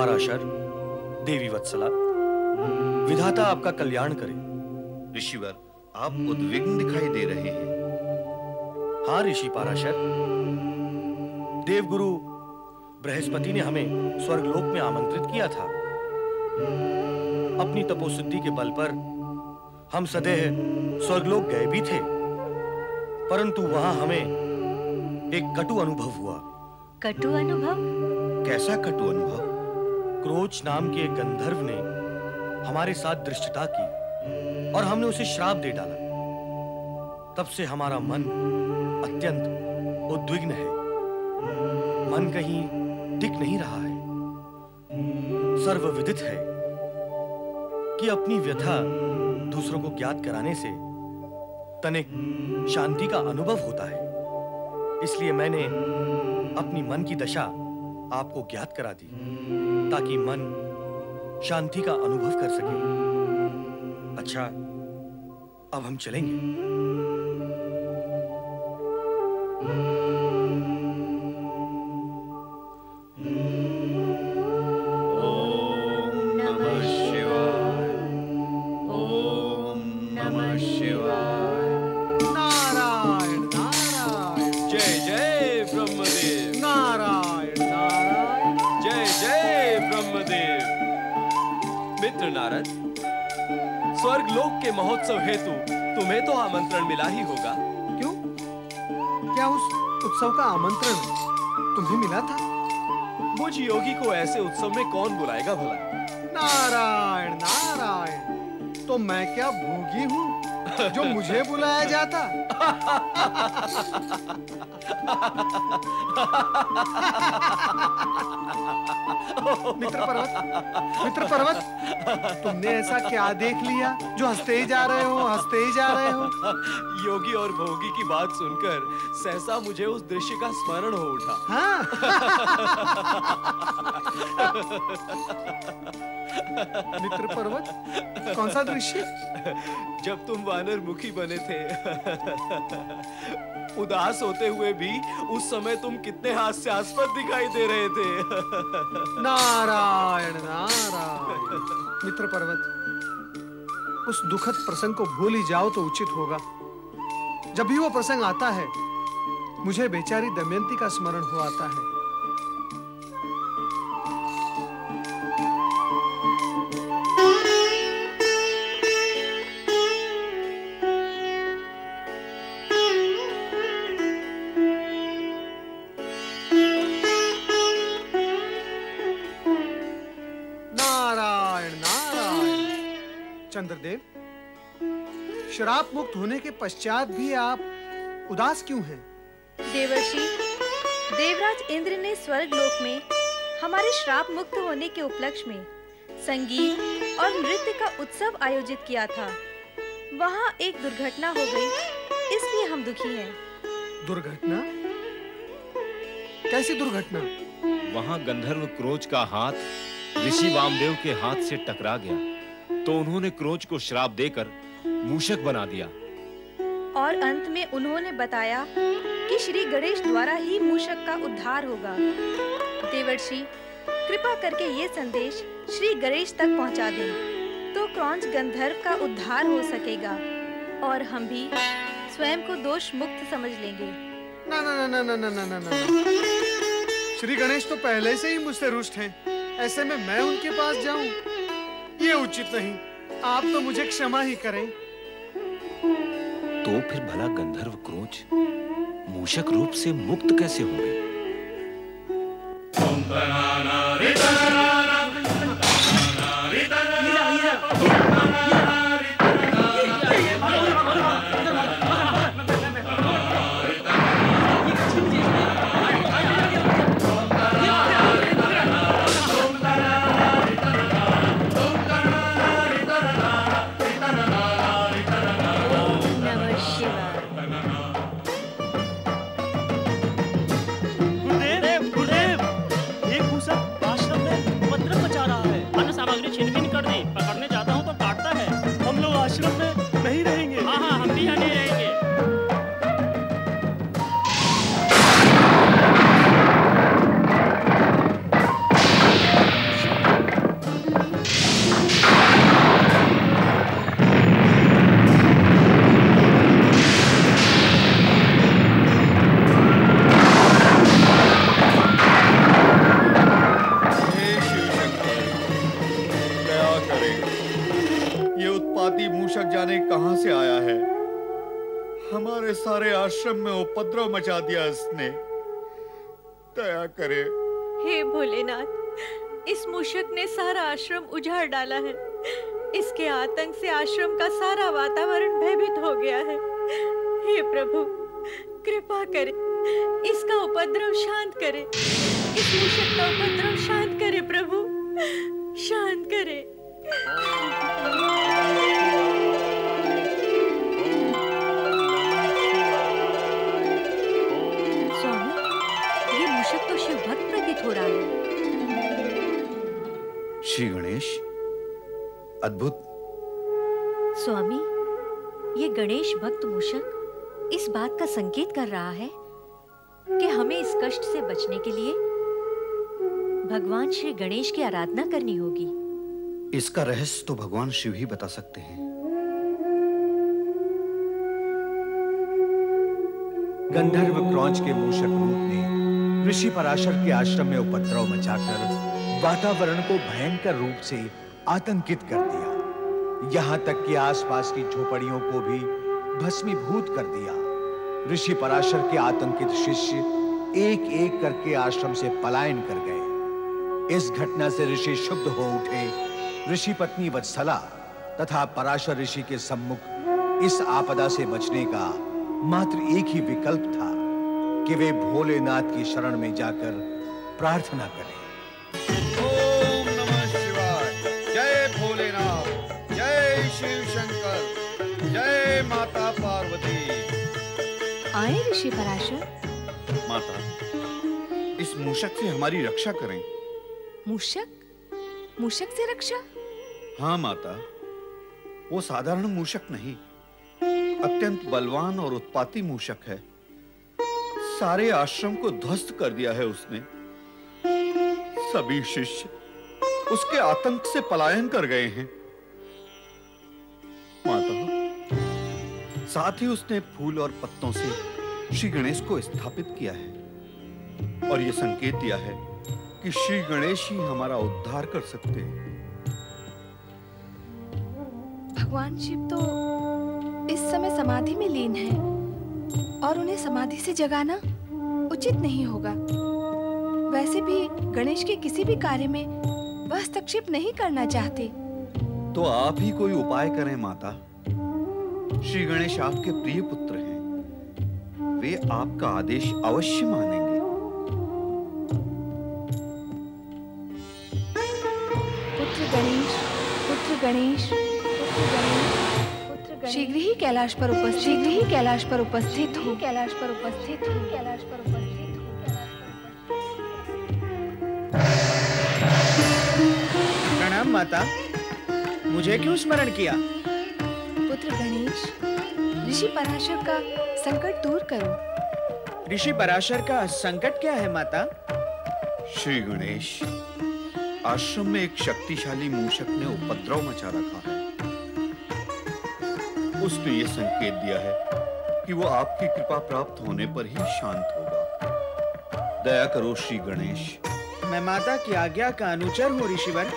पाराशर, देवी वत्सला, विधाता आपका कल्याण करे। ऋषिवर, आप उद्विग्न दिखाई दे रहे हैं। हाँ ऋषि पाराशर, देवगुरु बृहस्पति ने हमें स्वर्गलोक में आमंत्रित किया था। अपनी तपोसिद्धि के बल पर हम सदैव स्वर्गलोक गए भी थे, परंतु वहां हमें एक कटु अनुभव हुआ। कटु अनुभव? कैसा कटु अनुभव? क्रोच नाम के एक गंधर्व ने हमारे साथ दृष्टता की और हमने उसे श्राप दे डाला। तब से हमारा मन अत्यंत उद्विग्न है। मन कहीं टिक नहीं रहा है। सर्वविदित है कि अपनी व्यथा दूसरों को ज्ञात कराने से तनिक शांति का अनुभव होता है। इसलिए मैंने अपनी मन की दशा आपको ज्ञात करा दी, ताकि मन शांति का अनुभव कर सके। अच्छा, अब हम चलेंगे। नारद, स्वर्गलोक के महोत्सव हेतु तुम्हें तो आमंत्रण मिला ही होगा। क्यों? क्या उस उत्सव का आमंत्रण तुम्हें मिला था? मुझ योगी को ऐसे उत्सव में कौन बुलाएगा भला? नारायण नारायण, तो मैं क्या भोगी हूँ जो मुझे बुलाया जाता? मित्र पर्वत, तुमने ऐसा क्या देख लिया जो हंसते ही जा रहे हो, हंसते ही जा रहे हो? योगी और भोगी की बात सुनकर सहसा मुझे उस दृश्य का स्मरण हो उठा। हाँ? मित्र पर्वत, कौन सा दृश्य? जब तुम वानर मुखी बने थे, उदास होते हुए भी उस समय तुम कितने हास्यास्पद दिखाई दे रहे थे। नारायण नारायण। मित्र पर्वत, उस दुखद प्रसंग को भूल ही जाओ तो उचित होगा। जब भी वो प्रसंग आता है, मुझे बेचारी दमयंती का स्मरण हो आता है। चंद्रदेव, श्राप मुक्त होने के पश्चात भी आप उदास क्यों हैं? देवर्षि, देवराज इंद्र ने स्वर्गलोक में हमारे श्राप मुक्त होने के उपलक्ष्य में संगीत और नृत्य का उत्सव आयोजित किया था। वहाँ एक दुर्घटना हो गई, इसलिए हम दुखी हैं। दुर्घटना? कैसी दुर्घटना? वहाँ गंधर्व क्रोच का हाथ ऋषि वामदेव के हाथ से टकरा गया, तो उन्होंने क्रोच को श्राप देकर मूषक बना दिया। और अंत में उन्होंने बताया कि श्री गणेश द्वारा ही मूषक का उद्धार होगा। देवर्षि, कृपा करके ये संदेश श्री गणेश तक पहुंचा दें, तो क्रौंच गंधर्व का उद्धार हो सकेगा और हम भी स्वयं को दोष मुक्त समझ लेंगे। ना ना ना ना ना ना ना ना। श्री गणेश तो पहले से ही मुझसे रुष्ट हैं। ऐसे में मैं उनके पास जाऊं, ये उचित नहीं। आप तो मुझे क्षमा ही करें। तो फिर भला गंधर्व क्रोच मूषक रूप से मुक्त कैसे होंगे? उत्पाती मूषक जाने कहां से आया है। हमारे सारे आश्रम में उपद्रव मचा दिया इसने। दया करे। हे भोलेनाथ, इस मूषक ने सारा आश्रम उजाड़ डाला है। इसके आतंक से आश्रम का सारा वातावरण भयभीत हो गया है। हे प्रभु, कृपा करे, इसका उपद्रव शांत करे। इस मूषक का उपद्रव शांत करे प्रभु, शांत करे। स्वामी, ये मूषक तो शिव भक्त प्रतीत हो रहा है। श्री गणेश, अद्भुत। स्वामी, ये गणेश भक्त मूषक इस बात का संकेत कर रहा है कि हमें इस कष्ट से बचने के लिए भगवान श्री गणेश की आराधना करनी होगी। इसका रहस्य तो भगवान शिव ही बता सकते हैं। गंधर्व क्रौंच के मूषक रूप ने ऋषि पराशर के आश्रम में उपद्रव मचाकर वातावरण को भयंकर रूप से आतंकित कर दिया। यहां तक कि आसपास की झोपड़ियों को भी भस्मीभूत कर दिया। ऋषि पराशर के आतंकित शिष्य एक एक करके आश्रम से पलायन कर गए। इस घटना से ऋषि क्षुब्ध हो उठे। ऋषि पत्नी वत्सला तथा पराशर ऋषि के सम्मुख इस आपदा से बचने का मात्र एक ही विकल्प था कि वे भोलेनाथ की शरण में जाकर प्रार्थना करें। ओम नमः शिवाय। जय भोलेनाथ, जय शिव शंकर, जय माता पार्वती। आए ऋषि पराशर। माता, इस मूषक से हमारी रक्षा करें। मूषक? मूषक से रक्षा? हाँ माता, वो साधारण मूषक नहीं, अत्यंत बलवान और उत्पाती मूषक है। सारे आश्रम को ध्वस्त कर दिया है उसने। सभी शिष्य उसके आतंक से पलायन कर गए हैं। माता, साथ ही उसने फूल और पत्तों से श्री गणेश को स्थापित किया है और यह संकेत दिया है कि श्री गणेश ही हमारा उद्धार कर सकते हैं। भगवान शिव तो इस समय समाधि में लीन है और उन्हें समाधि से जगाना उचित नहीं होगा। वैसे भी गणेश के किसी भी कार्य में वह हस्तक्षेप नहीं करना चाहते। तो आप ही कोई उपाय करें माता। श्री गणेश आपके प्रिय पुत्र हैं, वे आपका आदेश अवश्य मानेंगे। पुत्र गणेश, पुत्र गणेश, पुत्र गणेश, शीघ्र ही कैलाश पर उपस्थित, शीघ्र ही कैलाश पर उपस्थित हो, कैलाश पर उपस्थित हो, कैलाश पर उपस्थित हो। प्रणाम माता, मुझे क्यों स्मरण किया? पुत्र गणेश, ऋषि पराशर का संकट दूर करो। ऋषि पराशर का संकट क्या है माता? श्री गणेश, आश्रम में एक शक्तिशाली मूषक ने उपद्रव मचा रखा है। उसने ये संकेत दिया है कि वो आपकी कृपा प्राप्त होने पर ही शांत होगा। दया करो श्री गणेश। मैं माता की आज्ञा का अनुचर हूँ ऋषिवर।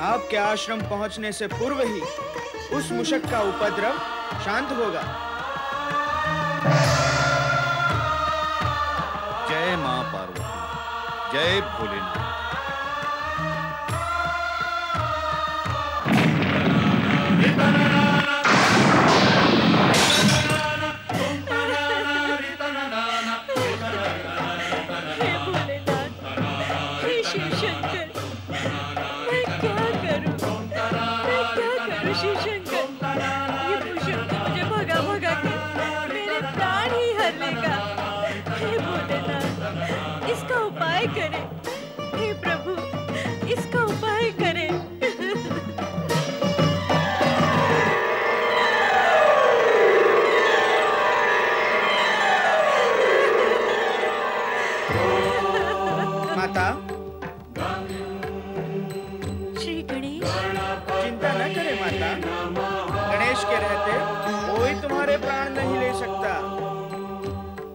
आपके आश्रम पहुंचने से पूर्व ही उस मूषक का उपद्रव शांत होगा। जय मां पार्वती, जय भोलेनाथ।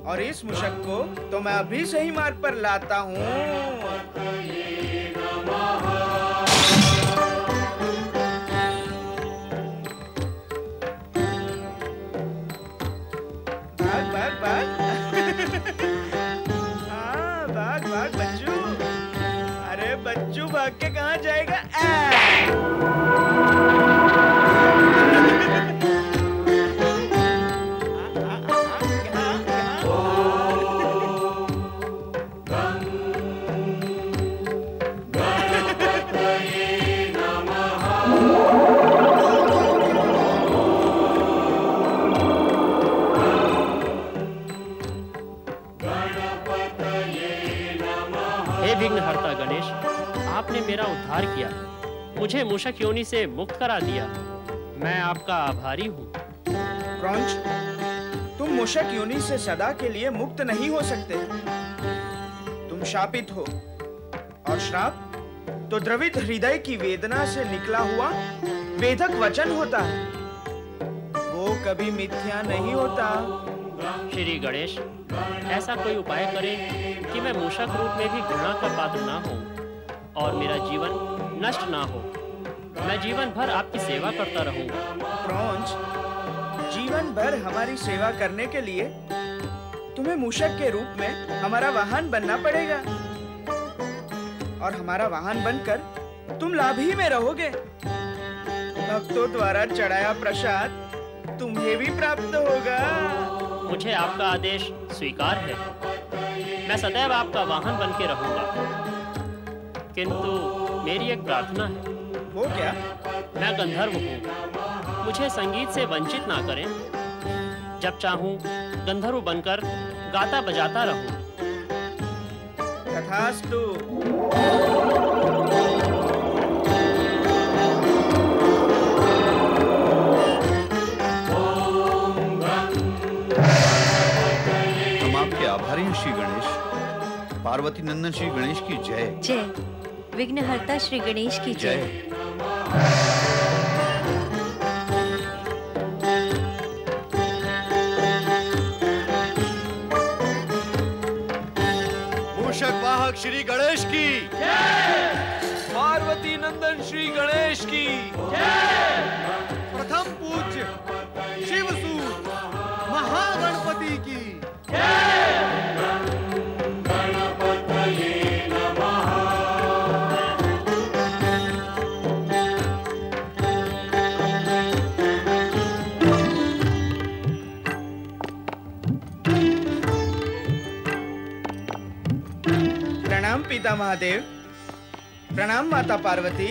और इस मूषक को तो मैं अभी सही मार्ग पर लाता हूँ। जाएगा। विघ्नहर्ता गणेश, आपने मेरा उद्धार किया, मुझे मूषक योनि से मुक्त करा दिया। मैं आपका आभारी हूँ। क्रॉन्च, तुम मूषक योनि से सदा के लिए मुक्त नहीं हो सकते। तुम शापित हो, और श्राप तो द्रवित हृदय की वेदना से निकला हुआ वेदक वचन होता है, वो कभी मिथ्या नहीं होता। श्री गणेश, ऐसा कोई उपाय करें कि मैं मूषक रूप में भी घृणा का पात्र ना हो और मेरा जीवन नष्ट ना हो। मैं जीवन भर आपकी सेवा करता रहूंगा। क्रॉन्च, जीवन भर हमारी सेवा करने के लिए तुम्हें मूषक के रूप में हमारा वाहन बनना पड़ेगा, और हमारा वाहन बनकर तुम लाभ ही में रहोगे। भक्तों द्वारा चढ़ाया प्रसाद तुम्हें भी प्राप्त होगा। मुझे आपका आदेश स्वीकार है। मैं सदैव आपका वाहन बन के रहूंगा, किंतु मेरी एक प्रार्थना है। वो क्या? मैं गंधर्व हूँ, मुझे संगीत से वंचित ना करें। जब चाहूं गंधर्व बनकर गाता बजाता रहूं। तथास्तु। आभारी हैं श्री गणेश। पार्वती नंदन श्री गणेश की जय। जय। विघ्नहर्ता श्री गणेश की जय। मूषक वाहक श्री गणेश की जय। पार्वती नंदन श्री गणेश की जय। प्रथम पूज्य शिवसूत महागणपति की जय। प्रणाम पिता महादेव, प्रणाम माता पार्वती।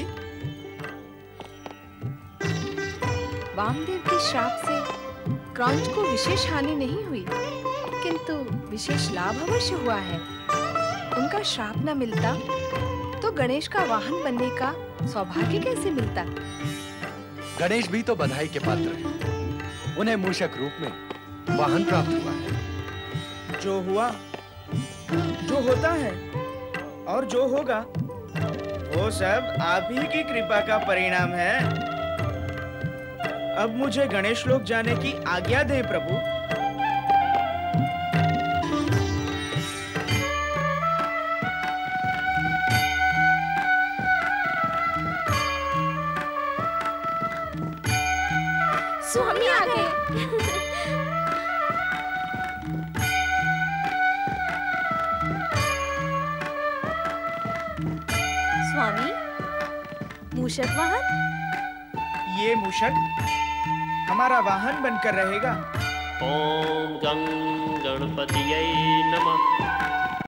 वामदेव के श्राप से क्रॉन्च को विशेष हानि नहीं हुई, किंतु विशेष लाभ अवश्य हुआ है। उनका श्राप न मिलता तो गणेश का वाहन बनने का सौभाग्य कैसे मिलता? गणेश भी तो बधाई के पात्र हैं। उन्हें मूषक रूप में वाहन प्राप्त हुआ है। जो हुआ, जो होता है और जो होगा, वो सब आप ही की कृपा का परिणाम है। अब मुझे गणेश लोक जाने की आज्ञा दे प्रभु। स्वामी आ गए। स्वामी, मूषक वाहन? ये मूषक हमारा वाहन बनकर रहेगा। ओम गं गणपतिये नमः।